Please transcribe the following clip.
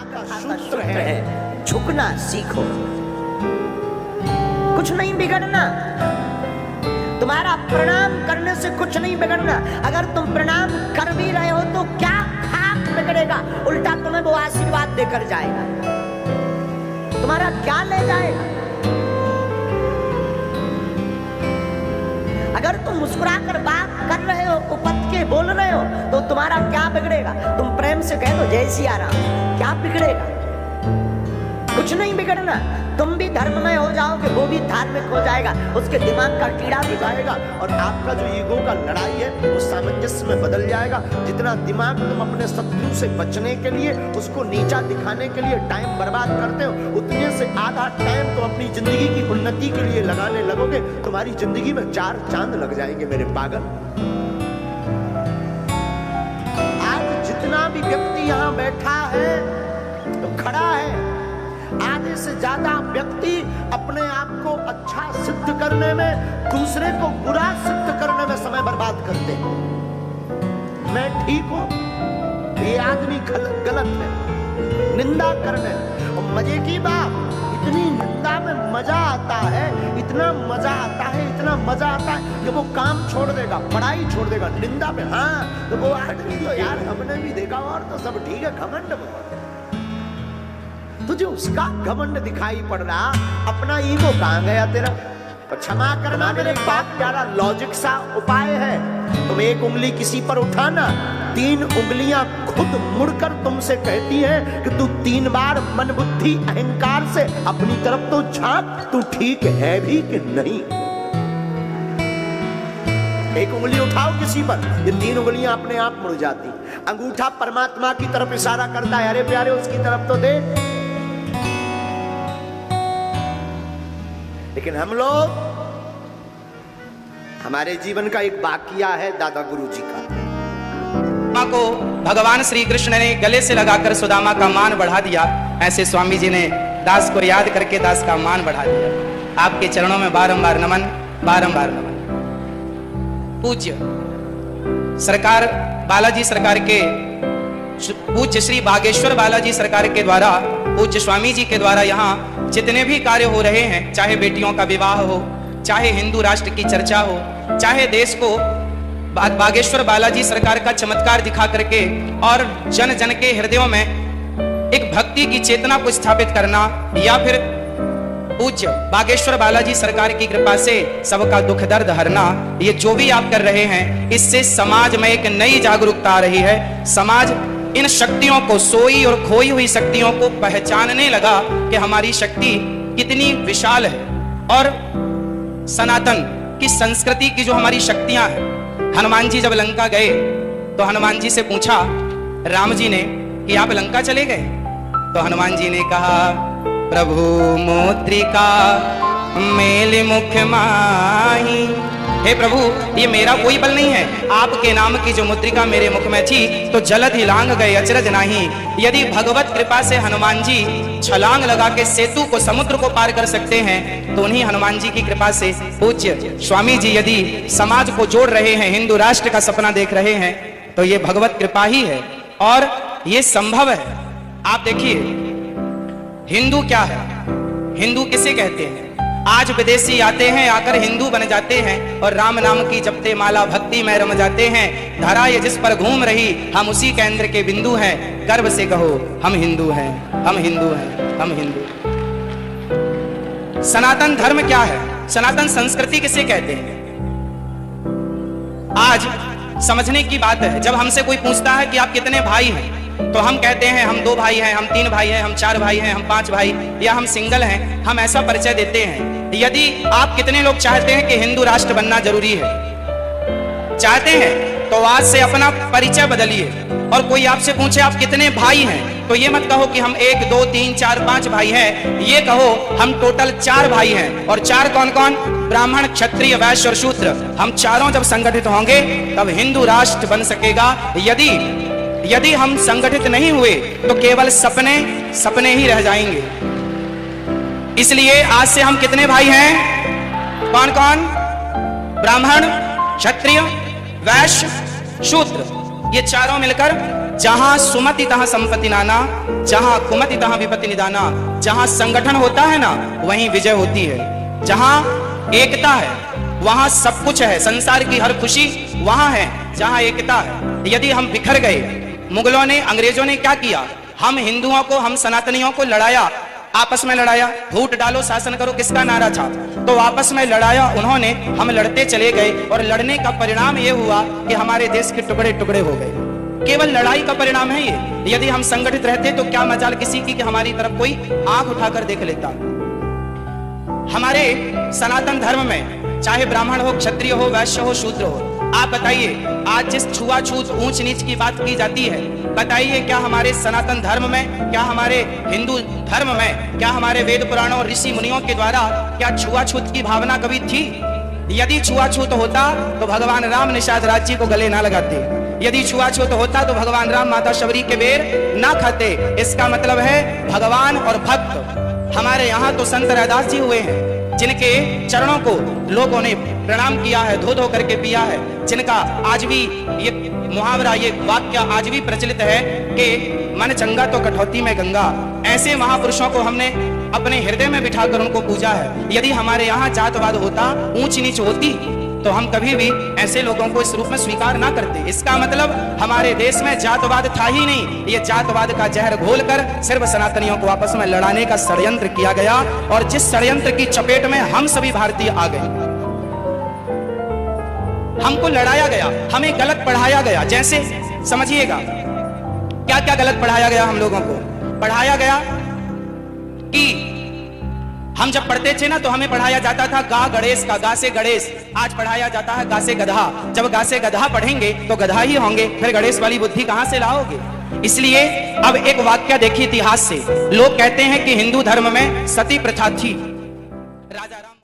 का सूत्र है, झुकना सीखो, कुछ नहीं बिगड़ना। तुम्हारा प्रणाम करने से कुछ नहीं बिगड़ना। अगर तुम प्रणाम कर भी रहे हो तो क्या खाक बिगड़ेगा, उल्टा तुम्हें वो आशीर्वाद देकर जाएगा। तुम्हारा क्या ले जाएगा? अगर तुम मुस्कुराकर बात कर रहे हो, उपत के बोल रहे हो, तो तुम्हारा क्या बिगड़ेगा? तुम प्रेम से कह दो जय सिया राम, क्या बिगड़ेगा? कुछ नहीं बिगड़ना। तुम भी धर्ममय हो जाओगे, वो भी धार्मिक हो जाएगा, उसके दिमाग का कीड़ा भी जाएगा और आपका जो ईगो का लड़ाई है वो सामंजस्य में बदल जाएगा। जितना दिमाग तुम अपने शत्रु से बचने के लिए, उसको नीचा दिखाने के लिए टाइम बर्बाद करते हो, उतने से आधा टाइम तुम अपनी जिंदगी की उन्नति के लिए लगाने लगोगे, तुम्हारी जिंदगी में 4 चांद लग जाएंगे मेरे पागल। आज जितना भी व्यक्ति यहाँ बैठा है तो खड़ा है, आधे से ज्यादा व्यक्ति अपने आप को अच्छा सिद्ध करने में, दूसरे को बुरा सिद्ध करने में समय बर्बाद करते हैं। मैं ठीक हूं, ये आदमी गलत है, निंदा करने। और मजे की बात, इतनी निंदा में मजा आता है, इतना मजा आता है, इतना मजा आता है कि वो काम छोड़ देगा, पढ़ाई छोड़ देगा निंदा में। हाँ, तो वो आदमी तो यार हमने भी देखा, और तो सब ठीक है, घमंड में तुझे उसका घमंड दिखाई पड़ रहा, अपना ईगो कहां गया तेरा? तो क्षमा करना मेरे बाप, प्यारा लॉजिक सा उपाय है। तुम एक उंगली किसी पर उठाना, 3 उंगलियां खुद मुड़कर तुमसे कहती हैं कि तू 3 बार मन बुद्धि अहंकार से अपनी तरफ तो झांक, तू ठीक है भी कि नहीं। एक उंगली उठाओ किसी पर, ये 3 उंगलियां अपने आप मुड़ जाती। अंगूठा परमात्मा की तरफ इशारा करता है, अरे प्यारे उसकी तरफ तो दे। लेकिन हम लोग, हमारे जीवन का एक वाकया है दादा गुरु जी का। को भगवान श्री कृष्ण ने गले से लगाकर सुदामा का मान बढ़ा दिया, ऐसे स्वामी जी ने दास को याद करके दास का मान बढ़ा दिया। आपके चरणों में बारंबार नमन, बारंबार नमन। पूज्य सरकार बालाजी सरकार के, पूज्य श्री बागेश्वर बालाजी सरकार के द्वारा, पूज्य स्वामी जी के द्वारा यहाँ जितने भी कार्य हो रहे हैं, चाहे बेटियों का विवाह हो, चाहे हिंदू राष्ट्र की चर्चा हो, चाहे देश को बागेश्वर बालाजी सरकार का चमत्कार दिखा करके और जन जन के हृदयों में एक भक्ति की चेतना को स्थापित करना, या फिर पूज्य बागेश्वर बालाजी सरकार की कृपा से सबका दुख दर्द हरना, ये जो भी आप कर रहे हैं, इससे समाज में एक नई जागरूकता आ रही है। समाज इन शक्तियों को, सोई और खोई हुई शक्तियों को पहचानने लगा कि हमारी शक्ति कितनी विशाल है। और सनातन की संस्कृति की जो हमारी शक्तियां हैं, हनुमान जी जब लंका गए तो हनुमान जी से पूछा राम जी ने कि आप लंका चले गए? तो हनुमान जी ने कहा, प्रभु मुद्रिका मेल मुख माही। हे प्रभु, ये मेरा कोई बल नहीं है, आपके नाम की जो मुद्रिका मेरे मुख में थी तो जलद ही लांग गए अचरज नाही। यदि भगवत कृपा से हनुमान जी छलांग लगा के सेतु को, समुद्र को पार कर सकते हैं, तो उन्हीं हनुमान जी की कृपा से पूज्य स्वामी जी यदि समाज को जोड़ रहे हैं, हिंदू राष्ट्र का सपना देख रहे हैं, तो ये भगवत कृपा ही है और ये संभव है। आप देखिए, हिंदू क्या है, हिंदू किसे कहते हैं? आज विदेशी आते हैं, आकर हिंदू बन जाते हैं और राम नाम की जपते माला भक्ति में रम जाते हैं। धरा ये जिस पर घूम रही, हम उसी केंद्र के बिंदु हैं। गर्व से कहो हम हिंदू हैं, हम हिंदू हैं, हम हिंदू। सनातन धर्म क्या है? सनातन संस्कृति किसे कहते हैं? आज समझने की बात है। जब हमसे कोई पूछता है कि आप कितने भाई हैं, तो हम कहते हैं हम 2 भाई हैं, हम 3 भाई हैं, हम 4 भाई हैं, हम 5 भाई, या हम सिंगल हैं। हम ऐसा परिचय देते हैं। यदि आप कितने लोग चाहते हैं कि हिंदू राष्ट्र बनना जरूरी है, चाहते हैं, तो आज से अपना परिचय बदलिए। और कोई आपसे पूछे आप कितने भाई हैं, तो ये मत कहो कि हम 1 2 3 4 5 भाई हैं, ये कहो हम टोटल 4 भाई हैं। और 4 कौन कौन? ब्राह्मण, क्षत्रिय, वैश्य और शूद्र। हम चारों जब संगठित होंगे तब हिंदू राष्ट्र बन सकेगा। यदि हम संगठित नहीं हुए तो केवल सपने ही रह जाएंगे। इसलिए आज से हम कितने भाई हैं? कौन कौन? ब्राह्मण, क्षत्रिय, वैश्य, शूद्र, ये चारों मिलकर जहां सुमति तहां संपत्ति नाना, जहां कुमति तहां विपत्ति निदाना। जहां संगठन होता है ना, वहीं विजय होती है। जहां एकता है वहां सब कुछ है, संसार की हर खुशी वहां है जहां एकता है। यदि हम बिखर गए, मुगलों ने, अंग्रेजों ने क्या किया, हम हिंदुओं को, हम सनातनियों को लड़ाया, आपस में लड़ाया। फूट डालो शासन करो किसका नारा था, तो आपस में लड़ाया उन्होंने, हम लड़ते चले गए और लड़ने का परिणाम यह हुआ कि हमारे देश के टुकड़े टुकड़े हो गए। केवल लड़ाई का परिणाम है ये। यदि हम संगठित रहते तो क्या मजाल किसी की कि हमारी तरफ कोई आंख उठाकर देख लेता। हमारे सनातन धर्म में चाहे ब्राह्मण हो, क्षत्रिय हो, वैश्य हो, शूद्र हो, आप बताइए, आज जिस छुआछूत ऊंच नीच की बात की जाती है, बताइए क्या हमारे सनातन धर्म में, क्या हमारे हिंदू धर्म में, क्या हमारे वेद पुराणों और ऋषि मुनियों के द्वारा क्या छुआछूत की भावना कभी थी? यदि छुआछूत होता तो भगवान राम निषाद राज्य को गले ना लगाते। यदि छुआछूत होता तो भगवान राम माता शबरी के बेर ना खाते। इसका मतलब है भगवान और भक्त। हमारे यहाँ तो संत रैदास जी हुए हैं जिनके चरणों को लोगों ने प्रणाम किया है, धो धो करके पिया है, जिनका आज भी ये मुहावरा, ये वाक्य आज भी प्रचलित है कि मन चंगा तो कठौती में गंगा। ऐसे महापुरुषों को हमने अपने हृदय में बिठाकर उनको पूजा है। यदि हमारे यहाँ जातवाद होता, ऊंच नीच होती, तो हम कभी भी ऐसे लोगों को इस रूप में स्वीकार ना करते। इसका मतलब हमारे देश में जातवाद था ही नहीं। ये जातवाद का जहर घोलकर सिर्फ सनातनियों को आपस में लड़ाने का षड्यंत्र किया गया, और जिस षड्यंत्र की चपेट में हम सभी भारतीय आ गए। हमको लड़ाया गया, हमें गलत पढ़ाया गया। जैसे समझिएगा क्या क्या गलत पढ़ाया गया हम लोगों को। पढ़ाया गया कि हम जब पढ़ते थे ना तो हमें पढ़ाया जाता था गा गणेश का, गा से गणेश। आज पढ़ाया जाता है गा से गधा। जब गा से गधा पढ़ेंगे तो गधा ही होंगे, फिर गणेश वाली बुद्धि कहां से लाओगे? इसलिए अब एक वाक्य देखिए इतिहास से। लोग कहते हैं कि हिंदू धर्म में सती प्रथा थी। राजा राम